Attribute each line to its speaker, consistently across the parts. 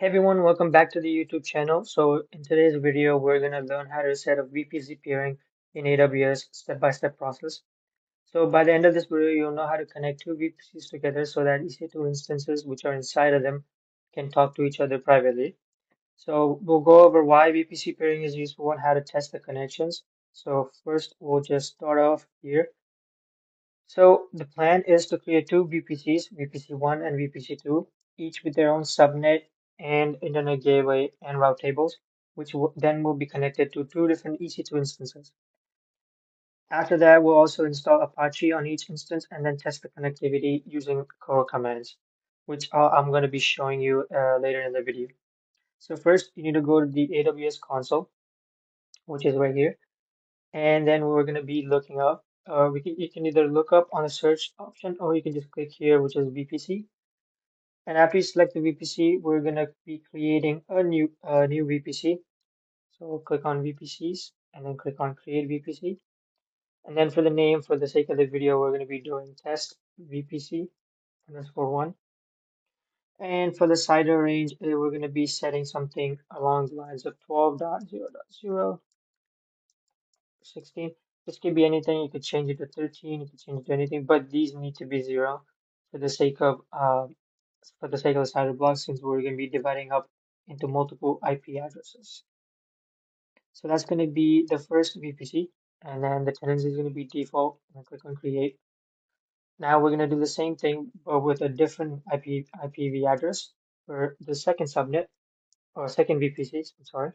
Speaker 1: Hey everyone, welcome back to the YouTube channel. So in today's video, we're going to learn how to set up VPC peering in AWS step-by-step process. So by the end of this video, you'll know how to connect two VPCs together so that EC2 instances which are inside of them can talk to each other privately. So we'll go over why VPC peering is useful and how to test the connections. So first, we'll just start off here. So the plan is to create two VPCs, VPC1 and VPC2, each with their own subnet and internet gateway and route tables, which then will be connected to two different EC2 instances. After that, we'll also install Apache on each instance and then test the connectivity using core commands, which I'm going to be showing you later in the video. So first, you need to go to the AWS console, which is right here. And then we're going to be looking up. You can either look up on the search option or you can just click here, which is VPC. And after you select the VPC, we're going to be creating a new VPC. So click on VPCs and then click on Create VPC. And then for the name, for the sake of the video, we're going to be doing test VPC underscore one. And for the CIDR range, we're going to be setting something along the lines of 12.0.0.16. This could be anything. You could change it to 13. You could change it to anything, but these need to be 0 for the sake of the CIDR block, since we're going to be dividing up into multiple IP addresses. So that's going to be the first VPC, and then the tenancy is going to be default. And click on create. Now we're going to do the same thing, but with a different IPv address for the second subnet or second VPCs. I'm sorry.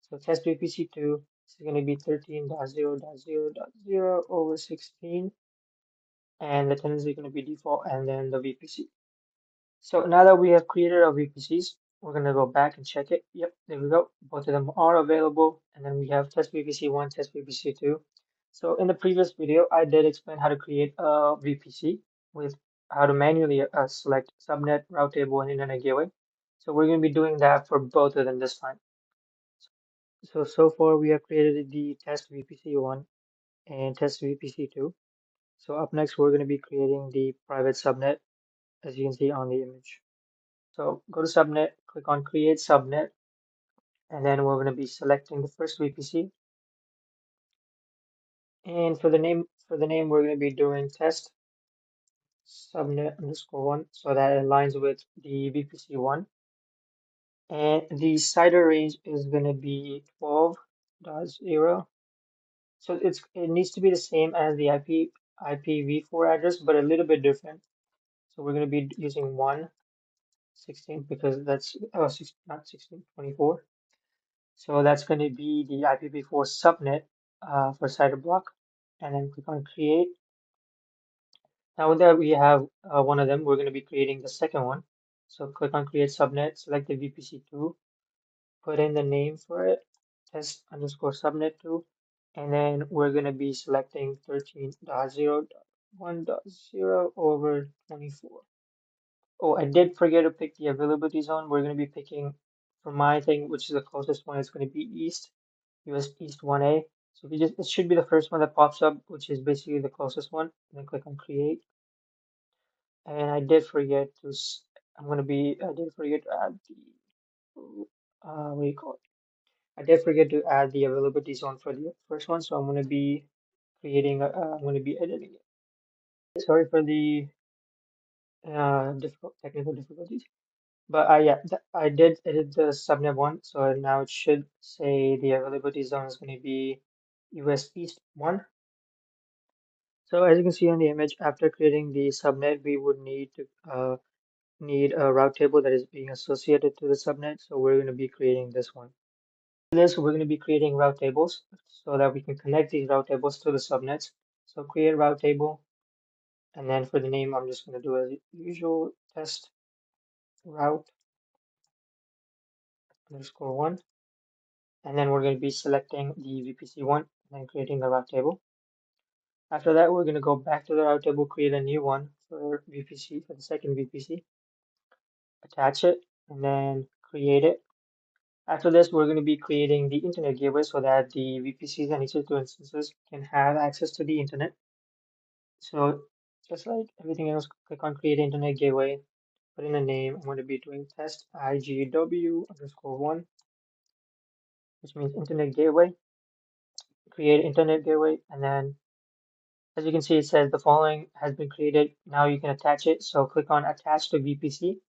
Speaker 1: So test VPC2 is going to be 13.0.0.0 over 16, and the tenancy is going to be default, and then the VPC. So now that we have created our VPCs, we're going to go back and check it. Yep, there we go. Both of them are available. And then we have test VPC1, test VPC2. So in the previous video, I did explain how to create a VPC with how to manually select subnet, route table, and internet gateway. So we're going to be doing that for both of them this time. So far we have created the test VPC1 and test VPC2. So up next, we're going to be creating the private subnet, as you can see on the image. So go to subnet, click on create subnet, and then we're going to be selecting the first VPC. And for the name, we're going to be doing test subnet underscore one, so that aligns with the VPC1. And the CIDR range is going to be 12.0. So it needs to be the same as the IPv4 address, but a little bit different. So we're going to be using 116 because that's not 16, 24. So that's going to be the IPv4 subnet for CIDR block, and then click on create. Now that we have one of them, we're going to be creating the second one. So click on create subnet, select the VPC2, put in the name for it, test underscore subnet 2, and then we're going to be selecting 13.0.1.0 over 24. Oh, I did forget to pick the availability zone. We're going to be picking, for my thing, which is the closest one, it's going to be East. US East 1A. So if you just, it should be the first one that pops up, which is basically the closest one. And then click on create. And I did forget to, I did forget to add what do you call it? I did forget to add the availability zone for the first one. So I'm going to be I'm going to be editing it. Sorry for the technical difficulties. But yeah, I did edit the subnet one. So now it should say the availability zone is going to be US East 1. So as you can see on the image, after creating the subnet, we would need a route table that is being associated to the subnet. So we're going to be creating this one. For this, we're going to be creating route tables so that we can connect these route tables to the subnets. So create route table, and then for the name, I'm just going to do as usual, test route underscore one, and then we're going to be selecting the VPC1 and then creating the route table. After that, we're going to go back to the route table, create a new one for VPC, for the second VPC, attach it, and then create it. After this, we're going to be creating the internet gateway so that the VPCs and EC2 instances can have access to the internet. So just like everything else, click on create internet gateway, put in a name. I'm going to be doing test IGW_1, which means internet gateway. Create internet gateway, and then as you can see, it says the following has been created. Now you can attach it. So click on attach to VPC.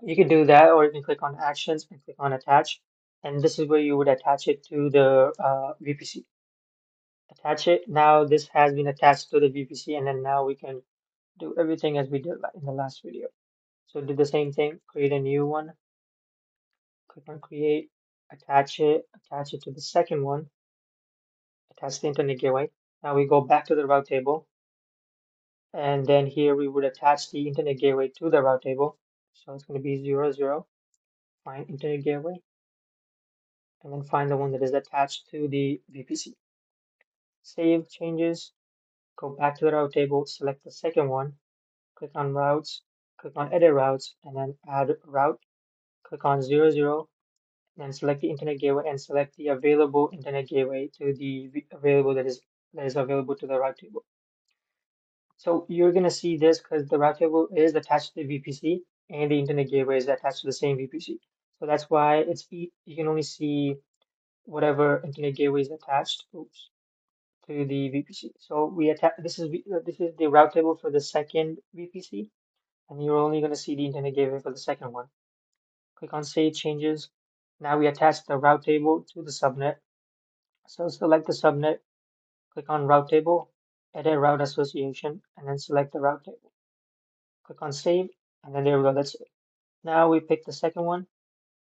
Speaker 1: You can do that, or you can click on actions and click on attach. And this is where you would attach it to the VPC. Attach it. Now this has been attached to the VPC, and then now we can do everything as we did in the last video. So do the same thing, create a new one, click on create, attach it to the second one, attach the internet gateway. Now we go back to the route table, and then here we would attach the internet gateway to the route table. So it's going to be 00, find internet gateway, and then find the one that is attached to the VPC. Save changes, go back to the route table, select the second one, click on routes, click on edit routes, and then add route, click on 00, then select the internet gateway and select the available internet gateway to the available that is available to the route table. So you're gonna see this because the route table is attached to the VPC and the internet gateway is attached to the same VPC. So that's why you can only see whatever internet gateway is attached, to the VPC. So we attach this is the route table for the second VPC, and you're only gonna see the internet gateway for the second one. Click on Save Changes. Now we attach the route table to the subnet. So select the subnet, click on Route Table, edit Route Association, and then select the route table. Click on Save, and then there we go, that's it. Now we pick the second one,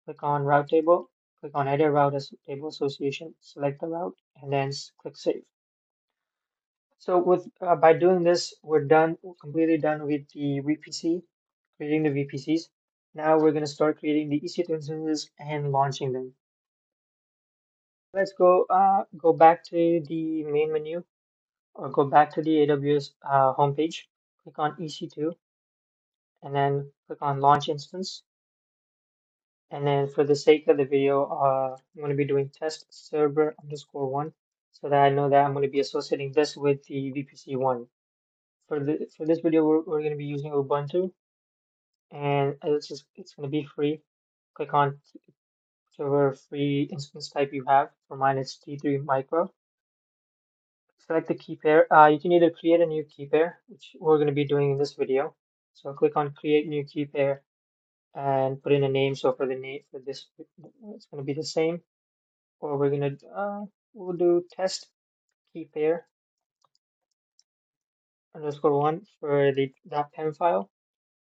Speaker 1: click on Route Table, click on Edit Table Association, select the route, and then click Save. So by doing this, we're completely done with the VPC, creating the VPCs. Now we're going to start creating the EC2 instances and launching them. Let's go back to the main menu, or go back to the AWS homepage. Click on EC2, and then click on Launch Instance. And then for the sake of the video, I'm going to be doing test server_1, so that I know that I'm going to be associating this with the VPC1. For this video, we're going to be using Ubuntu, and it's going to be free. Click on whichever free instance type you have. For mine, it's T3 Micro. Select the key pair. You can either create a new key pair, which we're going to be doing in this video. So click on Create New Key Pair and put in a name. So for the name for this, it's going to be the same. Or we'll do test key pair _1 for the .pem file.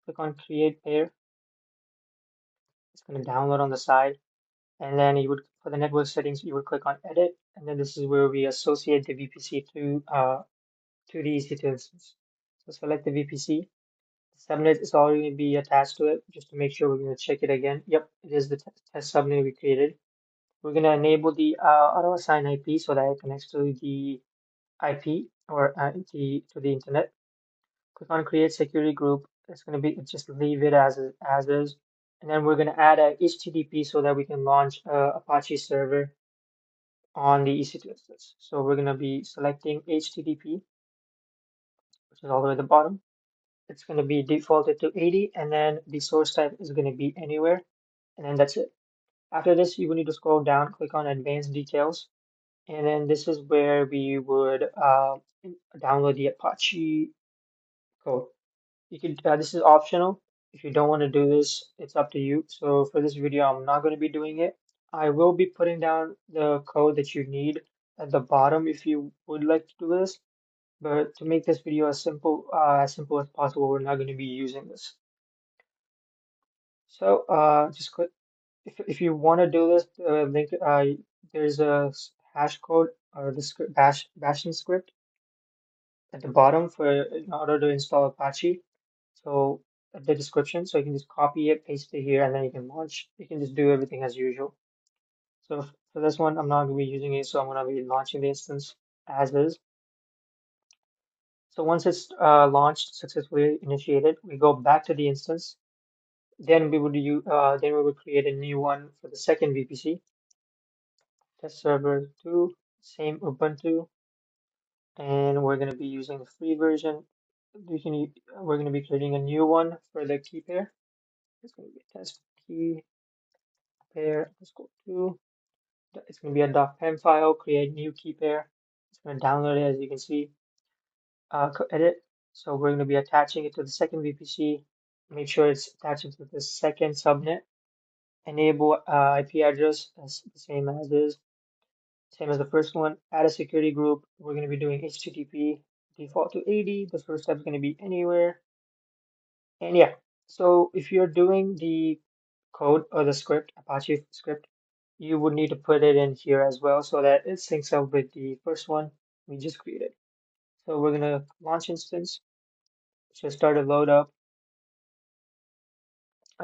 Speaker 1: Click on Create Pair. It's going to download on the side. And then for the network settings, you would click on Edit, and then this is where we associate the VPC to the EC2 instance. So select the VPC. The subnet is already going to be attached to it, just to make sure we're going to check it again. Yep, it is the test subnet we created. We're going to enable the auto assign IP so that it connects to the IP or to the internet. Click on Create Security Group. It's going to be just leave it as is. And then we're going to add a HTTP so that we can launch Apache server on the EC2 instance. So we're going to be selecting HTTP, which is all the way at the bottom. It's going to be defaulted to 80, and then the source type is going to be anywhere, and then that's it. After this, you will need to scroll down, click on Advanced Details, and then this is where we would download the Apache code. This is optional. If you don't want to do this, it's up to you. So for this video, I'm not going to be doing it. I will be putting down the code that you need at the bottom if you would like to do this. But to make this video as simple as possible, we're not going to be using this. So just click if you want to do this. Link there's a hash code or the script bashing script at the bottom for in order to install Apache. So at the description, so you can just copy it, paste it here, and then you can launch. You can just do everything as usual. So for this one, I'm not going to be using it, so I'm going to be launching the instance as is. So once it's launched, successfully initiated, we go back to the instance. Then then we would create a new one for the second VPC. Test server 2, same Ubuntu, and we're going to be using the free version. we can, we're going to be creating a new one for the key pair. It's going to be a test key pair. Let's go to, it's going to be a .pem file, create new key pair. It's going to download it, as you can see, edit. So we're going to be attaching it to the second VPC. Make sure it's attaching to the second subnet. Enable IP address as the same as is, same as the first one. Add a security group. We're going to be doing HTTP default to 80. The first step is going to be anywhere. And yeah, so if you're doing the code or the script, Apache script, you would need to put it in here as well so that it syncs up with the first one we just created. So we're going to launch instance. So start a load up.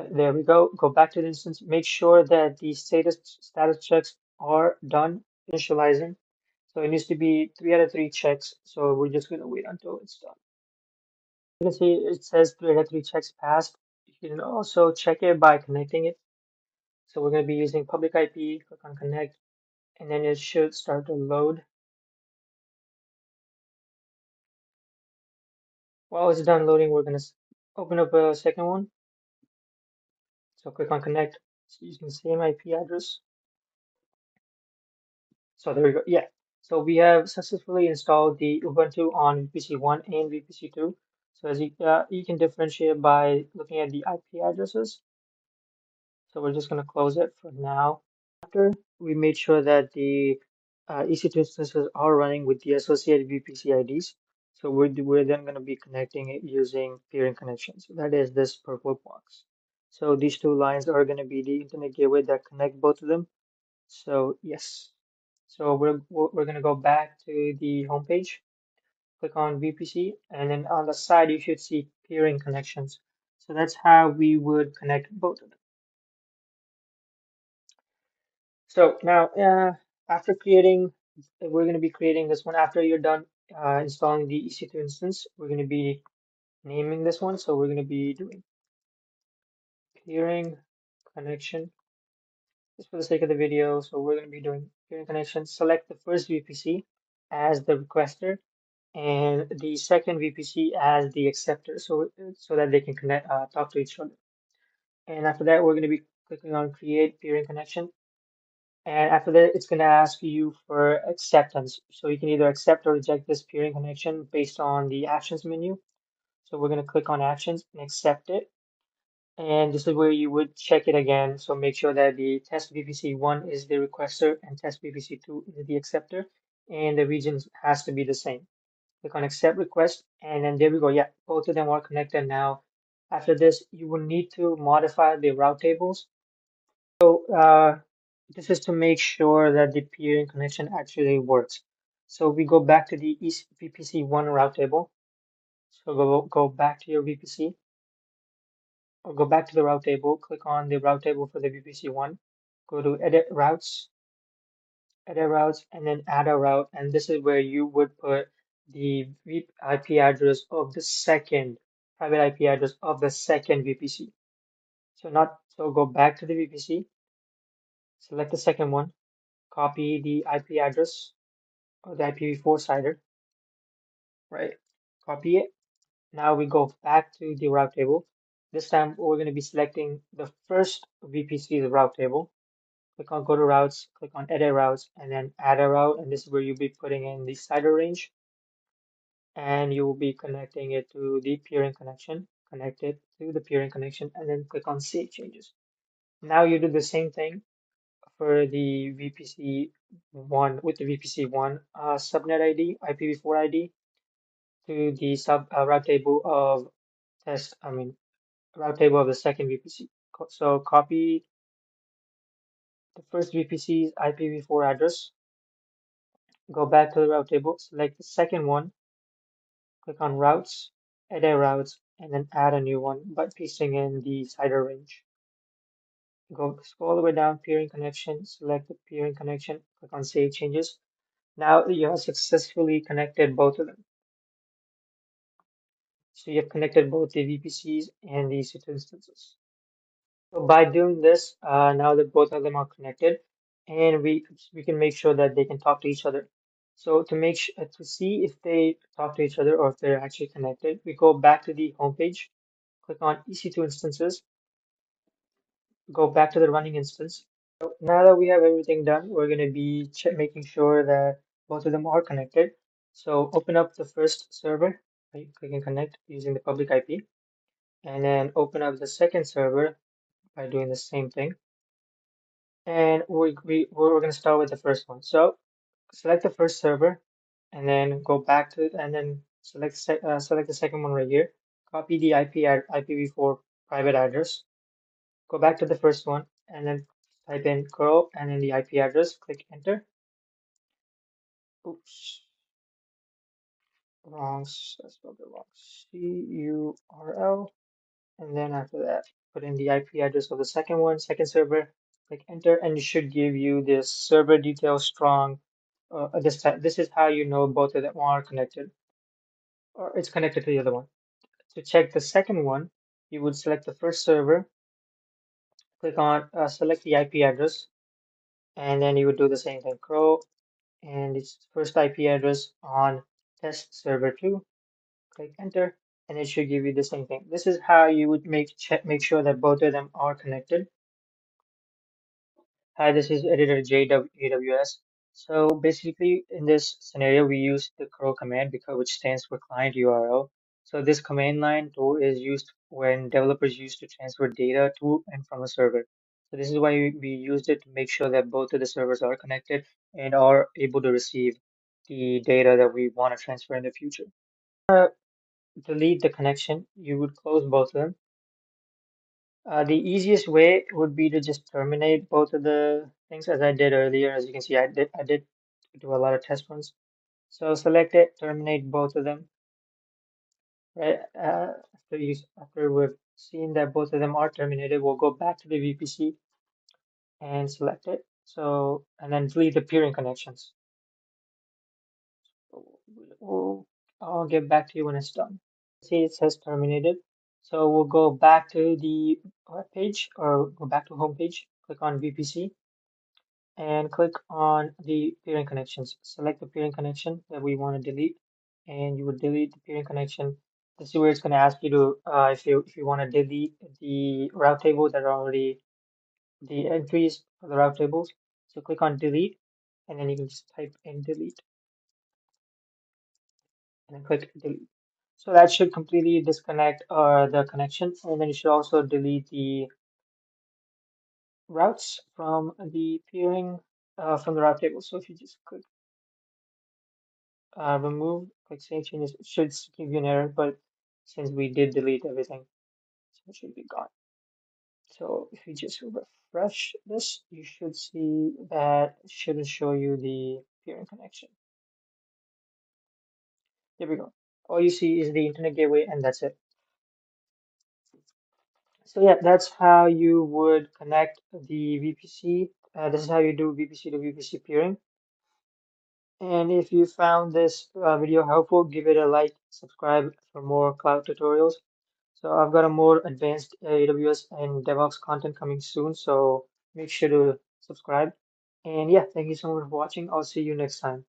Speaker 1: There we go. Go back to the instance. Make sure that the status checks are done, initializing. So it needs to be 3 out of 3 checks. So we're just going to wait until it's done. You can see it says 3 out of 3 checks passed. You can also check it by connecting it. So we're going to be using public IP. Click on connect, and then it should start to load. While it's done loading, we're going to open up a second one. So click on connect. So using the same IP address. So there we go. Yeah. So we have successfully installed the Ubuntu on VPC 1 and VPC 2. So as you can differentiate by looking at the IP addresses. So we're just going to close it for now. After we made sure that the EC2 instances are running with the associated VPC IDs. So we're then going to be connecting it using peering connections. That is this purple box. So these two lines are going to be the internet gateway that connect both of them. So yes. So we're going to go back to the home page, click on VPC, and then on the side you should see peering connections. So that's how we would connect both of them. So now after creating, we're going to be creating this one after you're done installing the EC2 instance. We're going to be naming this one. So we're going to be doing peering connection just for the sake of the video. So we're going to be doing peering connection. Select the first VPC as the requester and the second VPC as the acceptor, so that they can connect, talk to each other. And after that, we're going to be clicking on create peering connection. And after that, it's going to ask you for acceptance. So you can either accept or reject this peering connection based on the actions menu. So we're going to click on actions and accept it. And this is where you would check it again. So make sure that the test VPC 1 is the requester and test VPC 2 is the acceptor. And the regions has to be the same. Click on accept request, and then there we go. Yeah, both of them are connected now. After this, you will need to modify the route tables. So this is to make sure that the peering connection actually works. So we go back to the VPC1 route table. So go back to your VPC, or go back to the route table, click on the route table for the VPC1, go to edit routes, and then add a route. And this is where you would put the IP address of the second private IP address of the second VPC. So go back to the VPC, select the second one, copy the IP address or the IPv4 CIDR, right? Copy it. Now we go back to the route table. This time we're going to be selecting the first VPC's route table. Click on go to routes, click on edit routes, and then add a route. And this is where you'll be putting in the CIDR range. And you will be connecting it to the peering connection. Connect it to the peering connection, and then click on save changes. Now you do the same thing for the VPC1 with the VPC1 subnet ID, IPv4 ID to the route table of route table of the second VPC. So copy the first VPC's IPv4 address, go back to the route table, select the second one, click on routes, edit routes, and then add a new one by pasting in the CIDR range. Scroll all the way down, peering connection, select the peering connection, click on save changes. Now you have successfully connected both of them. So you have connected both the VPCs and the EC2 instances. So by doing this, now that both of them are connected, and we can make sure that they can talk to each other. So to see if they talk to each other or if they're actually connected, we go back to the home page, click on EC2 instances, go back to the running instance. So now that we have everything done, we're going to be making sure that both of them are connected. So open up the first server by clicking connect using the public IP, and then open up the second server by doing the same thing. And we're going to start with the first one. So select the first server, and then go back to and then select the second one right here. Copy the IPv4 private address. Go back to the first one, and then type in curl and then the IP address. Click enter. Oops, I spelled it wrong. CURL, and then after that, put in the IP address of the second one, second server. Click enter, and it should give you this server details strong. This is how you know both of them are connected, or it's connected to the other one. To check the second one, you would select the first server, click on select the IP address, and then you would do the same thing. Curl and its first IP address on test server 2. Click enter, and it should give you the same thing. This is how you would make sure that both of them are connected. Hi, this is editor J-AWS. So basically, in this scenario, we use the curl command which stands for client URL. So this command line tool is used when developers use to transfer data to and from a server. So this is why we used it to make sure that both of the servers are connected and are able to receive the data that we want to transfer in the future. Delete the connection, you would close both of them. The easiest way would be to just terminate both of the things as I did earlier. As you can see, I did do a lot of test runs. So select it, terminate both of them. Right after we've seen that both of them are terminated, we'll go back to the VPC and select it. So and then delete the peering connections. I'll get back to you when it's done. See, it says terminated. So we'll go back to the web page or go back to home page. Click on VPC and click on the peering connections. Select the peering connection that we want to delete, and you would delete the peering connection. This is where it's going to ask you to if you want to delete the route table that are already the entries for the route tables. So click on delete, and then you can just type in delete, and then click delete. So that should completely disconnect the connection, and then you should also delete the routes from the peering from the route table. So if you just click remove, click save changes, it should give you an error, but since we did delete everything, so it should be gone. So if you just refresh this, you should see that it shouldn't show you the peering connection. There we go. All you see is the internet gateway, and that's it. So yeah, that's how you would connect the VPC. This is how you do VPC to VPC peering. And if you found this video helpful, give it a like, subscribe for more cloud tutorials. So I've got a more advanced AWS and DevOps content coming soon, so make sure to subscribe. And yeah, thank you so much for watching. I'll see you next time.